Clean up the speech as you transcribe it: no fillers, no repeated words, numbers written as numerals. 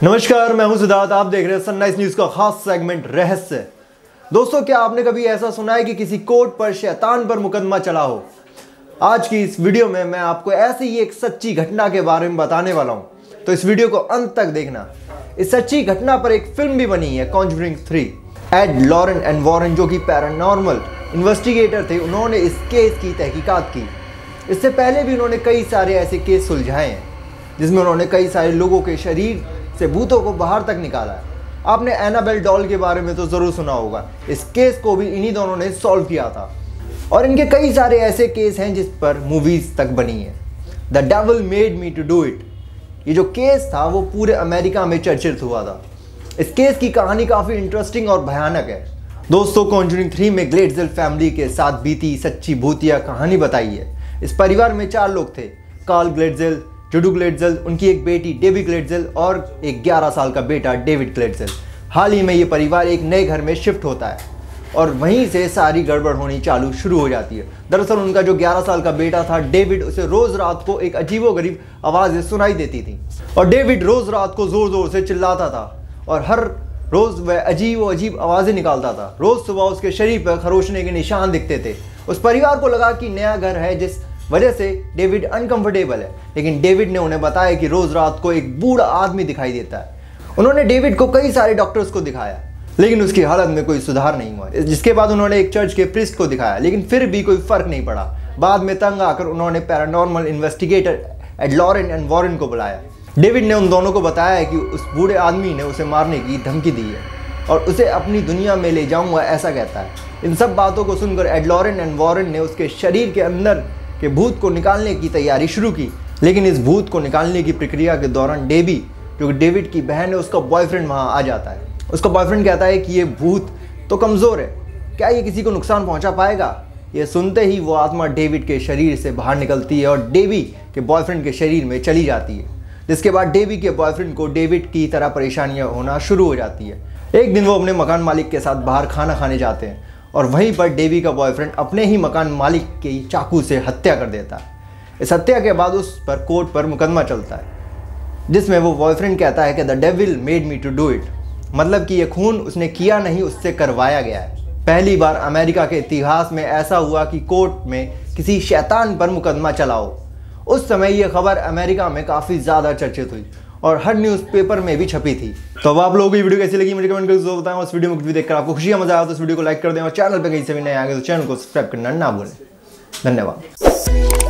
नमस्कार, मैं हूं सिद्धार्थ। आप देख रहे हैं सनराइज न्यूज का खास सेगमेंट रहस्य। दोस्तों, क्या आपने कभी ऐसा सुना है कि किसी कोर्ट पर शैतान पर मुकदमा चला हो? आज की इस वीडियो में मैं आपको ऐसी ही एक सच्ची घटना के बारे में बताने वाला हूं, तो इस वीडियो को अंत तक देखना। इस सच्ची घटना पर एक फिल्म भी बनी है, conjuring 3। Ed Lorraine and Warren, जो कि पैरानॉर्मल इन्वेस्टिगेटर थे, उन्होंने इस केस की तहकीकात की। इससे पहले भी उन्होंने कई सारे ऐसे केस सुलझाए हैं जिसमें उन्होंने कई सारे लोगों के शरीर से भूतों को बाहर तक निकाला है। आपने एनाबेल डॉल के बारे में तो जरूर सुना होगा। इस केस को भी इन्हीं दोनों ने सॉल्व किया था और इनके कई सारे ऐसे केस हैं जिस पर मूवीज तक बनी है। The devil made me to do it, ये जो केस था वो पूरे अमेरिका में चर्चित हुआ था। इस केस की कहानी काफ़ी इंटरेस्टिंग और भयानक है। दोस्तों, कॉन्जरिंग 3 में ग्लेडजेल फैमिली के साथ बीती सच्ची भूतिया कहानी बताई है। इस परिवार में 4 लोग थे, कार्ल ग्लेडजेल, जुडू ग्लेडजेल, उनकी एक बेटी डेबी ग्लेडजेल और एक 11 साल का बेटा डेविड ग्लेडजेल। हाल ही में ये परिवार एक नए घर में शिफ्ट होता है और वहीं से सारी गड़बड़ होनी शुरू हो जाती है। दरअसल उनका जो 11 साल का बेटा था डेविड, उसे रोज़ रात को एक अजीबोगरीब आवाज़ें सुनाई देती थी और डेविड रोज़ रात को ज़ोर ज़ोर से चिल्लाता था और हर रोज़ वह अजीब आवाज़ें निकालता था। रोज़ सुबह उसके शरीर पर खरोचने के निशान दिखते थे। उस परिवार को लगा कि नया घर है जिस वजह से डेविड अनकंफर्टेबल है, लेकिन डेविड ने उन्हें बताया कि रोज़ रात को एक बूढ़ा आदमी दिखाई देता है। उन्होंने डेविड को कई सारे डॉक्टर्स को दिखाया, लेकिन उसकी हालत में कोई सुधार नहीं हुआ। जिसके बाद उन्होंने एक चर्च के प्रीस्ट को दिखाया, लेकिन फिर भी कोई फ़र्क नहीं पड़ा। बाद में तंग आकर उन्होंने paranormal investigator Ed Lorraine and Warren को बुलाया। डेविड ने उन दोनों को बताया कि उस बूढ़े आदमी ने उसे मारने की धमकी दी है और उसे अपनी दुनिया में ले जाऊंगा, ऐसा कहता है। इन सब बातों को सुनकर एड लॉरेन एंड वॉरेन ने उसके शरीर के अंदर के भूत को निकालने की तैयारी शुरू की। लेकिन इस भूत को निकालने की प्रक्रिया के दौरान डेबी, जो डेविड की बहन है, उसका बॉयफ्रेंड वहाँ आ जाता है। उसका बॉयफ्रेंड कहता है कि ये भूत तो कमज़ोर है, क्या ये किसी को नुकसान पहुँचा पाएगा? ये सुनते ही वो आत्मा डेविड के शरीर से बाहर निकलती है और डेबी के बॉयफ्रेंड के शरीर में चली जाती है। जिसके बाद डेबी के बॉयफ्रेंड को डेविड की तरह परेशानियाँ होना शुरू हो जाती है। एक दिन वो अपने मकान मालिक के साथ बाहर खाना खाने जाते हैं और वहीं पर डेवी का बॉयफ्रेंड अपने ही मकान मालिक की चाकू से हत्या कर देता है। इस हत्या के बाद उस पर कोर्ट पर मुकदमा चलता है जिसमें वो बॉयफ्रेंड कहता है कि the devil made me to do it, मतलब कि ये खून उसने किया नहीं, उससे करवाया गया है। पहली बार अमेरिका के इतिहास में ऐसा हुआ कि कोर्ट में किसी शैतान पर मुकदमा चला हो। उस समय ये खबर अमेरिका में काफ़ी ज़्यादा चर्चित हुई और हर न्यूज़पेपर में भी छपी थी। तो अब आप लोगों को ये वीडियो कैसी लगी मुझे कमेंट करके जरूर बताएं। उस वीडियो में कुछ भी देखकर आपको खुशी या मजा आया तो इस वीडियो को लाइक कर दें और चैनल पे कहीं से भी नए आएंगे तो चैनल को सब्सक्राइब करना ना भूलें। धन्यवाद।